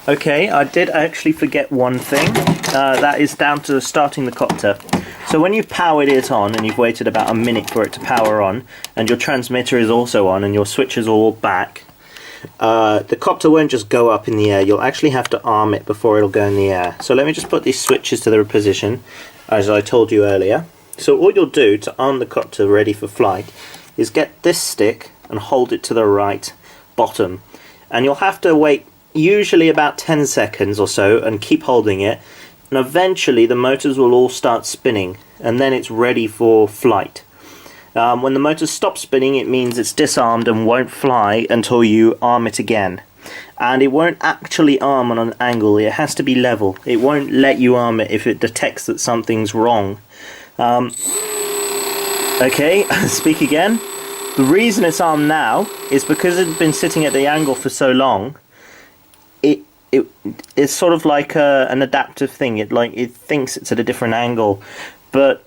Okay, I did actually forget one thing. That is down to starting the copter. So when you've powered it on and you've waited about a minute for it to power on, and your transmitter is also on and your switches are all back, the copter won't just go up in the air. You'll actually have to arm it before it'll go in the air. So let me just put these switches to their position, as I told you earlier. So all you'll do to arm the copter ready for flight is get this stick and hold it to the right bottom. And you'll have to wait usually about 10 seconds or so and keep holding it, and eventually the motors will all start spinning and then it's ready for flight. When the motors stop spinning, it means it's disarmed and won't fly until you arm it again. And it won't actually arm on an angle, it has to be level. It won't let you arm it if it detects that something's wrong. Okay, speak again. The reason it's armed now is because it's been sitting at the angle for so long. It's sort of like an adaptive thing. It thinks it's at a different angle, but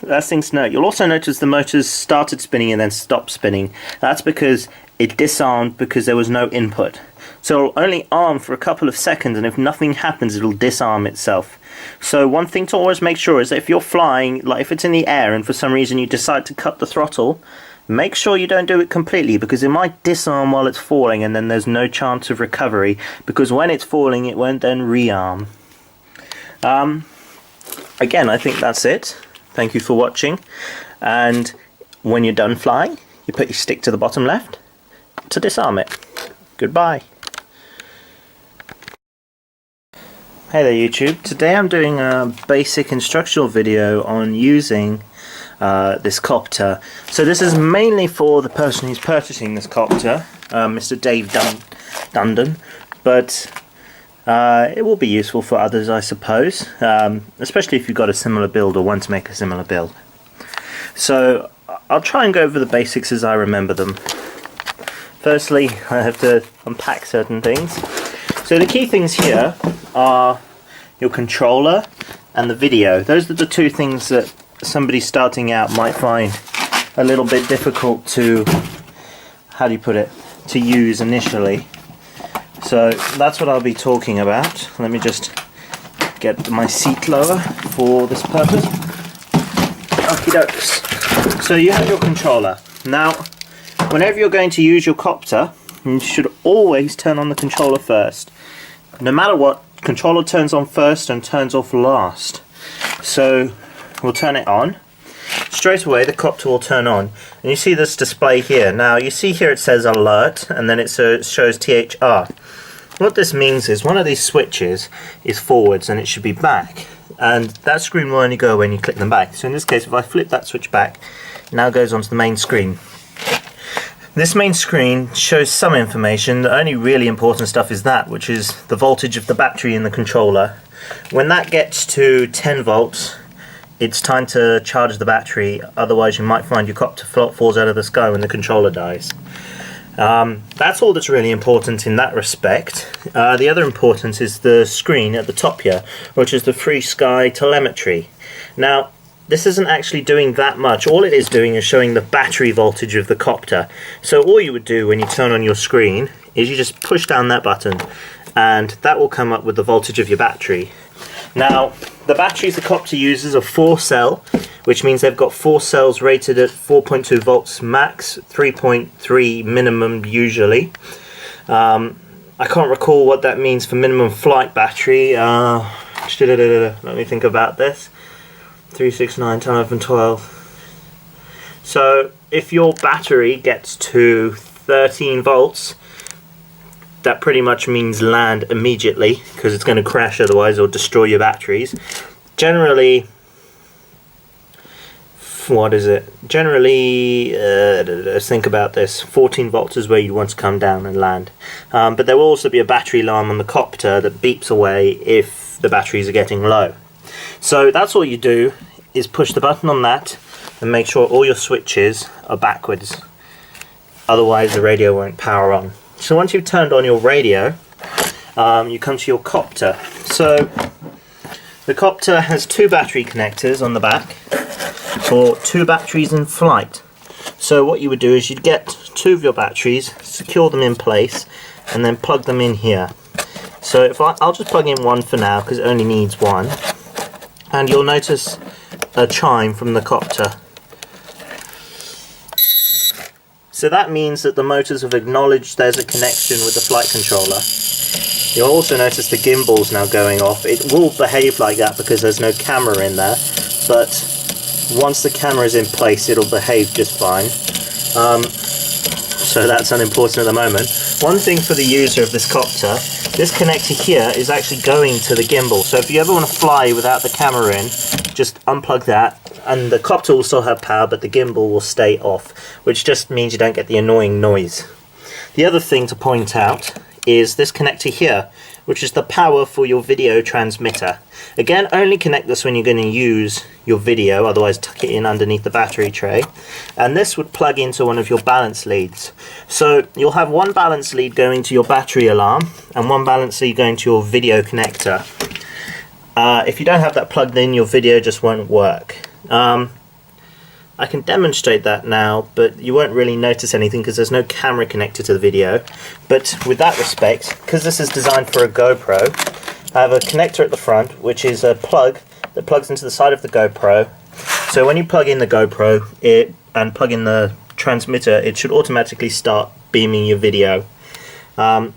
that's things to note. You'll also notice the motors started spinning and then stopped spinning. That's because it disarmed because there was no input. So it'll only arm for a couple of seconds, and if nothing happens, it'll disarm itself. So one thing to always make sure is that if you're flying, like if it's in the air and for some reason you decide to cut the throttle, make sure you don't do it completely, because it might disarm while it's falling and then there's no chance of recovery, because when it's falling it won't then rearm. Again, I think that's it. Thank you for watching, and when you're done flying, you put your stick to the bottom left to disarm it. Goodbye. Hey there YouTube, today I'm doing a basic instructional video on using this copter. So this is mainly for the person who's purchasing this copter, Mr. Dave Dundon, but it will be useful for others, I suppose, especially if you've got a similar build or want to make a similar build. So I'll try and go over the basics as I remember them. Firstly, I have to unpack certain things. So the key things here are your controller and the video. Those are the two things that somebody starting out might find a little bit difficult to, how do you put it, to use initially. So that's what I'll be talking about. Let me just get my seat lower for this purpose. Okie dokes. So you have your controller. Now, whenever you're going to use your copter, you should always turn on the controller first. No matter what, controller turns on first and turns off last. So we'll turn it on. Straight away the copter will turn on, and you see this display here. Now you see here it says alert, and then it shows THR. What this means is one of these switches is forwards and it should be back, and that screen will only go when you click them back. So in this case, if I flip that switch back, it now goes onto the main screen. This main screen shows some information. The only really important stuff is that, which is the voltage of the battery in the controller. When that gets to 10 volts, it's time to charge the battery, otherwise you might find your copter falls out of the sky when the controller dies. That's all that's really important in that respect. The other importance is the screen at the top here, which is the Free Sky telemetry. Now, this isn't actually doing that much. All it is doing is showing the battery voltage of the copter. So all you would do when you turn on your screen is you just push down that button, and that will come up with the voltage of your battery. Now, the batteries the copter uses are 4-cell, which means they've got 4 cells rated at 4.2 volts max, 3.3 minimum usually. I can't recall what that means for minimum flight battery. Let me think about this. 3, 6, 9, 10, 11, 12. So if your battery gets to 13 volts, that pretty much means land immediately, because it's going to crash otherwise or destroy your batteries. Generally, what is it? Generally, let's think about this. 14 volts is where you want to come down and land. But there will also be a battery alarm on the copter that beeps away if the batteries are getting low. So that's all you do, is push the button on that and make sure all your switches are backwards. Otherwise the radio won't power on. So once you've turned on your radio, you come to your copter. So the copter has 2 battery connectors on the back for 2 batteries in flight. So what you would do is you'd get 2 of your batteries, secure them in place, and then plug them in here. So if I'll just plug in one for now because it only needs one, and you'll notice a chime from the copter. So that means that the motors have acknowledged there's a connection with the flight controller. You'll also notice the gimbal's now going off. It will behave like that because there's no camera in there, but once the camera is in place it'll behave just fine. So that's unimportant at the moment. One thing for the user of this copter, this connector here is actually going to the gimbal. So if you ever want to fly without the camera in, just unplug that, and the copter will still have power, but the gimbal will stay off, which just means you don't get the annoying noise. The other thing to point out is this connector here, which is the power for your video transmitter. Again, only connect this when you're going to use your video, otherwise tuck it in underneath the battery tray. And this would plug into one of your balance leads. So you'll have one balance lead going to your battery alarm and one balance lead going to your video connector. If you don't have that plugged in, your video just won't work. I can demonstrate that now, but you won't really notice anything because there's no camera connected to the video. But with that respect, because this is designed for a GoPro, I have a connector at the front, which is a plug that plugs into the side of the GoPro. So when you plug in the GoPro and plug in the transmitter, it should automatically start beaming your video. And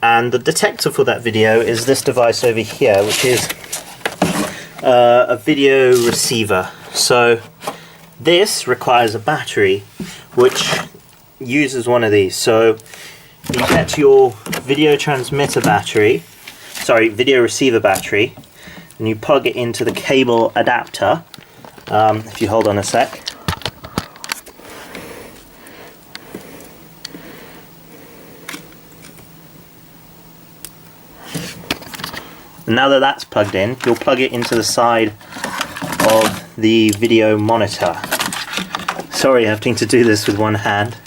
the detector for that video is this device over here, which is a video receiver. So this requires a battery which uses one of these. So you get your video transmitter battery, video receiver battery, and you plug it into the cable adapter. If you hold on a sec. And now that that's plugged in, you'll plug it into the side of the video monitor. Sorry, having to do this with one hand.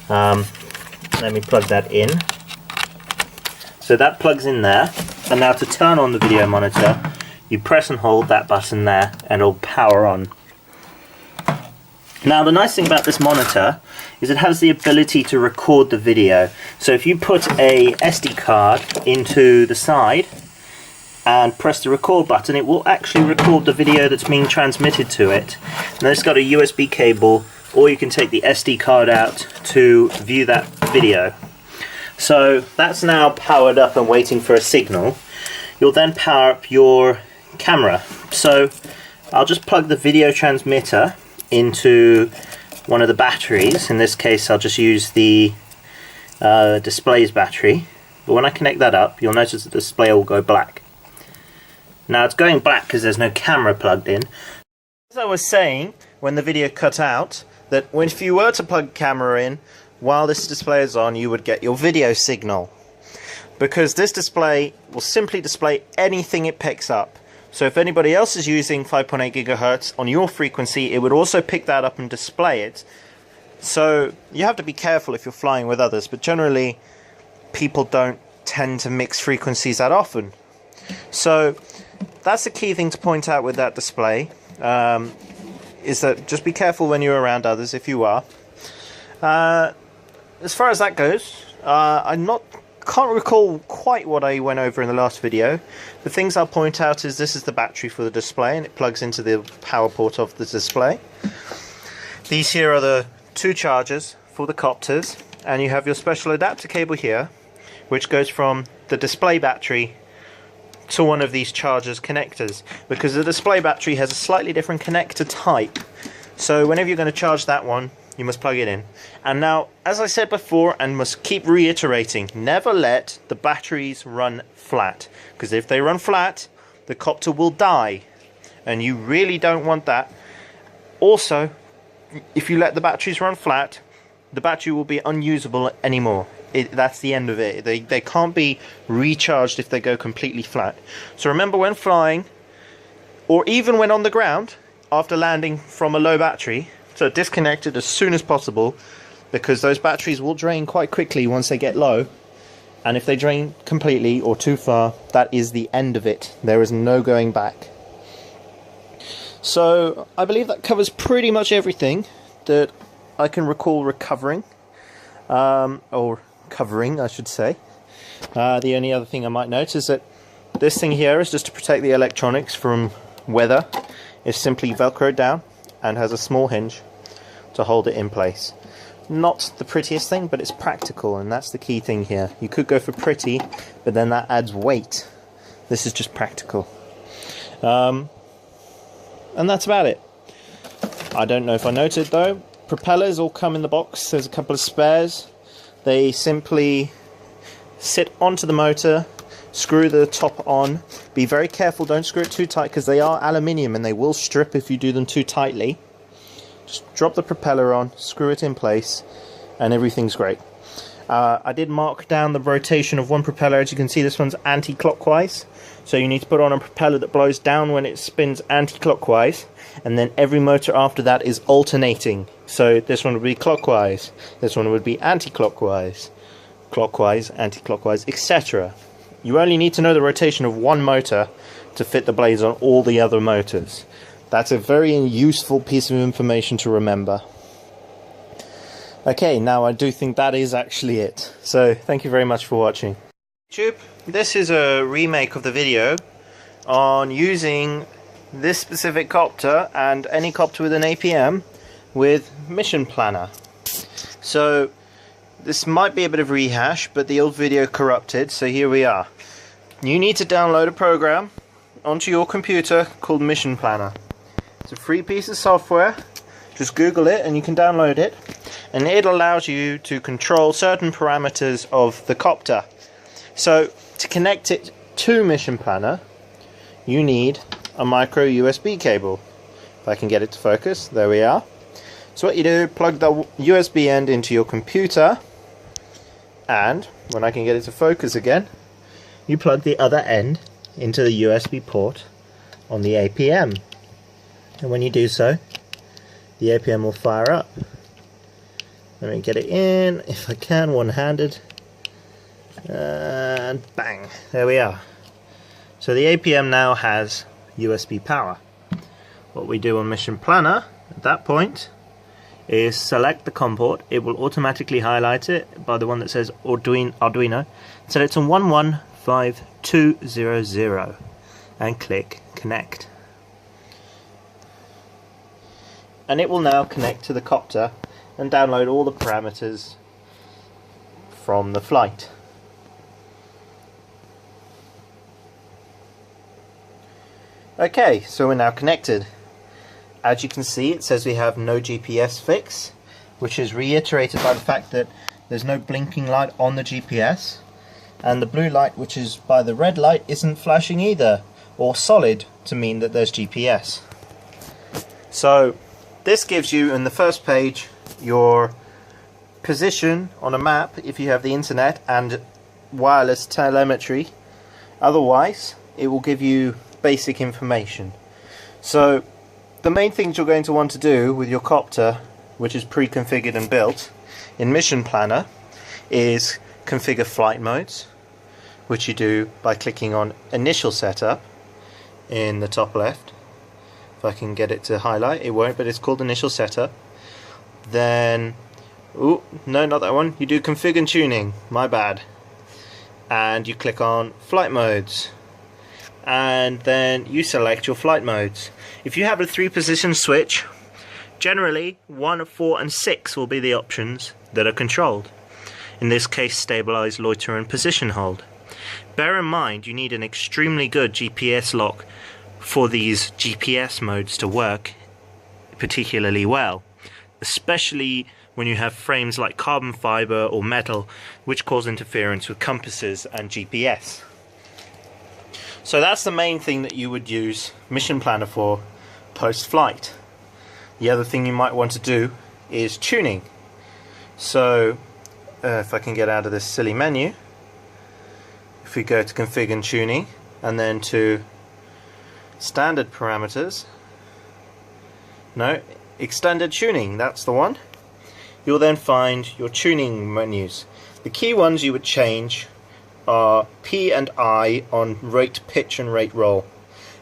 Let me plug that in. So that plugs in there, and now to turn on the video monitor, you press and hold that button there and it'll power on. Now the nice thing about this monitor is it has the ability to record the video. So if you put a SD card into the side and press the record button, it will actually record the video that's being transmitted to it. And it's got a USB cable, or you can take the SD card out to view that video. So that's now powered up and waiting for a signal. You'll then power up your camera. So I'll just plug the video transmitter into one of the batteries. In this case I'll just use the display's battery. But when I connect that up, you'll notice the display will go black. Now it's going black because there's no camera plugged in. As I was saying when the video cut out, that if you were to plug a camera in while this display is on, you would get your video signal. Because this display will simply display anything it picks up. So if anybody else is using 5.8 gigahertz on your frequency, it would also pick that up and display it. So you have to be careful if you're flying with others, but generally people don't tend to mix frequencies that often. So that's the key thing to point out with that display, is that just be careful when you're around others if you are. As far as that goes, I can't recall quite what I went over in the last video. The things I'll point out is this is the battery for the display, and it plugs into the power port of the display. These here are the two chargers for the copters, and you have your special adapter cable here, which goes from the display battery to one of these chargers connectors, because the display battery has a slightly different connector type. So whenever you're going to charge that one, you must plug it in. And now, as I said before, and must keep reiterating, never let the batteries run flat, because if they run flat, the copter will die, and you really don't want that. Also, if you let the batteries run flat, the battery will be unusable anymore. That's the end of it. They can't be recharged if they go completely flat. So remember, when flying, or even when on the ground, after landing from a low battery, so disconnect it as soon as possible, because those batteries will drain quite quickly once they get low. And if they drain completely or too far, that is the end of it. There is no going back. So I believe that covers pretty much everything that I can recall covering, I should say. The only other thing I might note is that this thing here is just to protect the electronics from weather. It's simply velcroed down and has a small hinge to hold it in place. Not the prettiest thing, but it's practical, and that's the key thing here. You could go for pretty, but then that adds weight. This is just practical. And that's about it. I don't know if I noted though, propellers all come in the box. There's a couple of spares. They simply sit onto the motor, screw the top on. Be very careful, don't screw it too tight because they are aluminium and they will strip if you do them too tightly. Just drop the propeller on, screw it in place, and everything's great. I did mark down the rotation of one propeller. As you can see, this one's anti-clockwise. So you need to put on a propeller that blows down when it spins anti-clockwise, and then every motor after that is alternating. So this one would be clockwise, this one would be anti-clockwise, clockwise, anti-clockwise, etc. You only need to know the rotation of one motor to fit the blades on all the other motors. That's a very useful piece of information to remember. Okay, now I do think that is actually it. So thank you very much for watching. YouTube, this is a remake of the video on using this specific copter and any copter with an APM with Mission Planner. So this might be a bit of rehash, but the old video corrupted, so here we are. You need to download a program onto your computer called Mission Planner. It's a free piece of software. Just Google it and you can download it, and it allows you to control certain parameters of the copter. So to connect it to Mission Planner, you need a micro USB cable. If I can get it to focus, there we are. So what you do, plug the USB end into your computer, and when I can get it to focus again, you plug the other end into the USB port on the APM. And when you do so, the APM will fire up. Let me get it in, if I can, one-handed. And bang, there we are. So the APM now has USB power. What we do on Mission Planner at that point is select the COM port. It will automatically highlight it by the one that says Arduino. Select on 115200 and click connect. And it will now connect to the copter and download all the parameters from the flight. Okay, so we're now connected. As you can see, it says we have no GPS fix, which is reiterated by the fact that there's no blinking light on the GPS, and the blue light, which is by the red light, isn't flashing either, or solid to mean that there's GPS. So this gives you, in the first page, your position on a map if you have the internet and wireless telemetry. Otherwise, it will give you basic information. So the main things you're going to want to do with your copter, which is pre-configured and built in Mission Planner, is configure flight modes, which you do by clicking on Initial Setup in the top left. If I can get it to highlight, it won't, but it's called Initial Setup. Then, ooh, no, not that one. You do Config and Tuning, my bad. And you click on Flight Modes. And then you select your flight modes. If you have a 3-position switch, generally 1, 4 and 6 will be the options that are controlled. In this case, stabilize, loiter and position hold. Bear in mind you need an extremely good GPS lock for these GPS modes to work particularly well, especially when you have frames like carbon fiber or metal, which cause interference with compasses and GPS. So that's the main thing that you would use Mission Planner for post-flight. The other thing you might want to do is tuning. So if I can get out of this silly menu, if we go to Config and Tuning and then to Standard Parameters, no, Extended Tuning, that's the one, you'll then find your tuning menus. The key ones you would change are P and I on rate pitch and rate roll.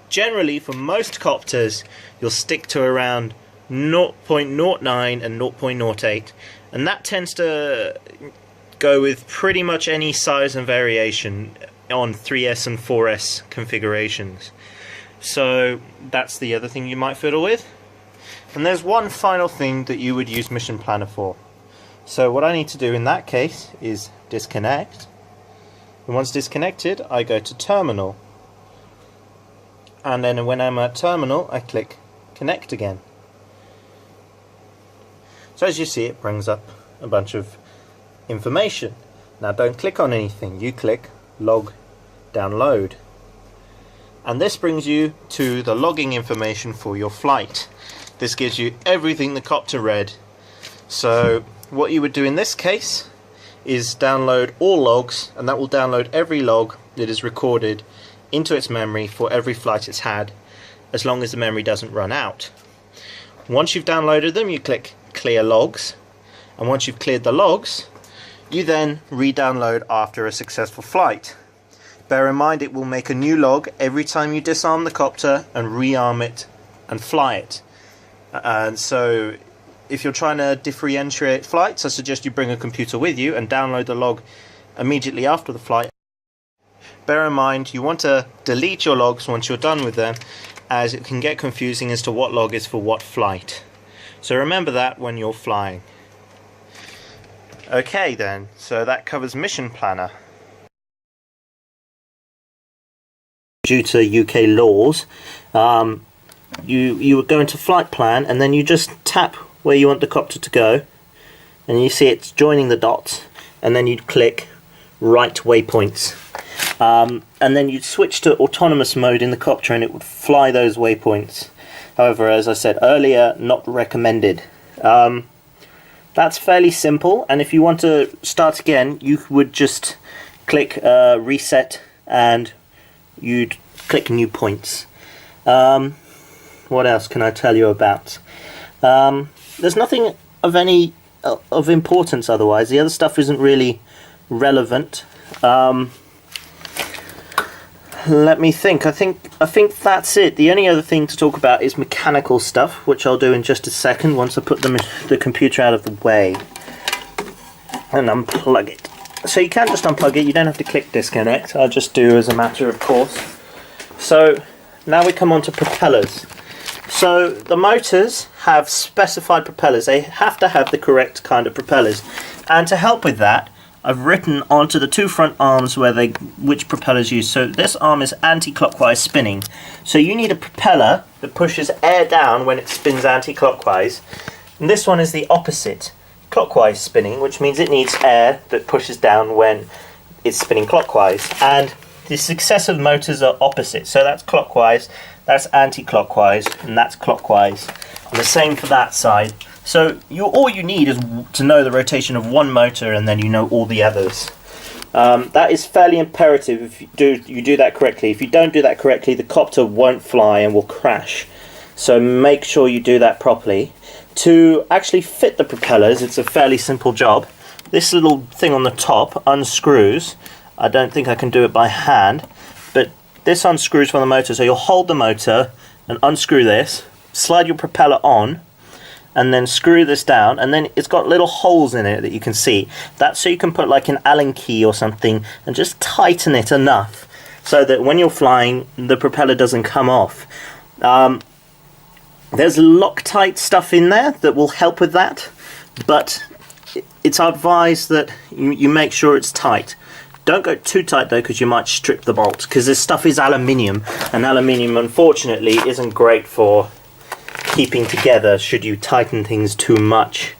Generally, for most copters, you'll stick to around 0.09 and 0.08, and that tends to go with pretty much any size and variation on 3S and 4S configurations. So that's the other thing you might fiddle with. And there's one final thing that you would use Mission Planner for. So what I need to do in that case is disconnect. And once disconnected, I go to Terminal. And then when I'm at Terminal, I click Connect again. So as you see, it brings up a bunch of information. Now don't click on anything, you click Log Download. And this brings you to the logging information for your flight. This gives you everything the copter read. So what you would do in this case is download all logs, and that will download every log that is recorded into its memory for every flight it's had, as long as the memory doesn't run out. Once you've downloaded them, you click Clear Logs, and once you've cleared the logs, you then re-download after a successful flight. Bear in mind, it will make a new log every time you disarm the copter and rearm it and fly it. And so if you're trying to differentiate flights, I suggest you bring a computer with you and download the log immediately after the flight. Bear in mind, you want to delete your logs once you're done with them, as it can get confusing as to what log is for what flight. So remember that when you're flying. Okay then, so that covers Mission Planner. Due to UK laws, you would go into Flight Plan, and then you just tap where you want the copter to go, and you see it's joining the dots, and then you'd click Right Waypoints, and then you'd switch to autonomous mode in the copter, and it would fly those waypoints. However, as I said earlier, not recommended. That's fairly simple, and if you want to start again, you would just click Reset, and you'd click New Points. What else can I tell you about? There's nothing of any of importance otherwise. The other stuff isn't really relevant. Let me think. I think that's it. The only other thing to talk about is mechanical stuff, which I'll do in just a second once I put the computer out of the way and unplug it. So you can't just unplug it, you don't have to click disconnect. I'll just do as a matter of course. So now we come on to propellers. So the motors have specified propellers. They have to have the correct kind of propellers. And to help with that, I've written onto the two front arms which propellers use. So this arm is anti-clockwise spinning. So you need a propeller that pushes air down when it spins anti-clockwise. And this one is the opposite, clockwise spinning, which means it needs air that pushes down when it's spinning clockwise. And the successive motors are opposite. So that's clockwise, that's anti-clockwise, and that's clockwise. And the same for that side. So all you need is to know the rotation of one motor, and then you know all the others. That is fairly imperative if you do that correctly. If you don't do that correctly, the copter won't fly and will crash. So make sure you do that properly. To actually fit the propellers, it's a fairly simple job. This little thing on the top unscrews. I don't think I can do it by hand, but this unscrews from the motor. So you'll hold the motor and unscrew this, slide your propeller on, and then screw this down, and then it's got little holes in it that you can see. That's so you can put like an Allen key or something and just tighten it enough so that when you're flying, the propeller doesn't come off. There's Loctite stuff in there that will help with that, but it's advised that you make sure it's tight. Don't go too tight though, because you might strip the bolts, because this stuff is aluminium, and aluminium unfortunately isn't great for keeping together should you tighten things too much.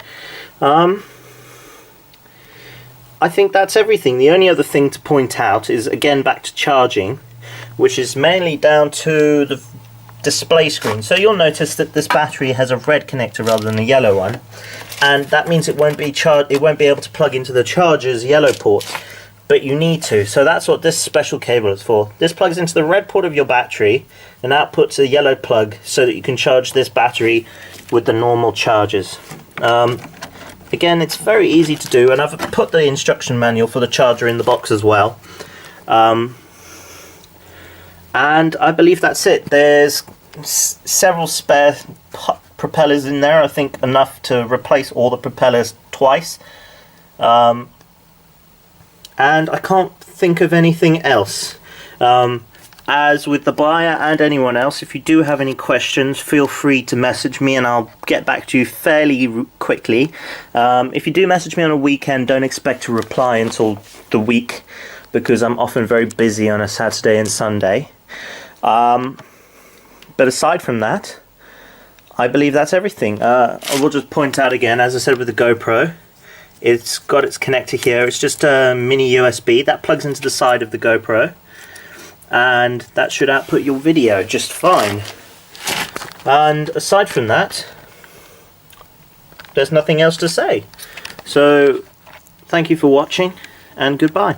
I think that's everything. The only other thing to point out is again back to charging, which is mainly down to the display screen. So you'll notice that this battery has a red connector rather than a yellow one, and that means it won't be able to plug into the charger's yellow port, but you need to. So that's what this special cable is for. This plugs into the red port of your battery and outputs a yellow plug so that you can charge this battery with the normal chargers. Again, it's very easy to do, and I've put the instruction manual for the charger in the box as well. And I believe that's it. There's several spare propellers in there, I think enough to replace all the propellers twice. and I can't think of anything else. As with the buyer and anyone else, if you do have any questions, feel free to message me and I'll get back to you fairly quickly. If you do message me on a weekend, don't expect to reply until the week, because I'm often very busy on a Saturday and Sunday. But aside from that, I believe that's everything. I will just point out again, as I said with the GoPro, it's got its connector here. It's just a mini USB that plugs into the side of the GoPro, and that should output your video just fine. And aside from that, there's nothing else to say. So thank you for watching, and goodbye.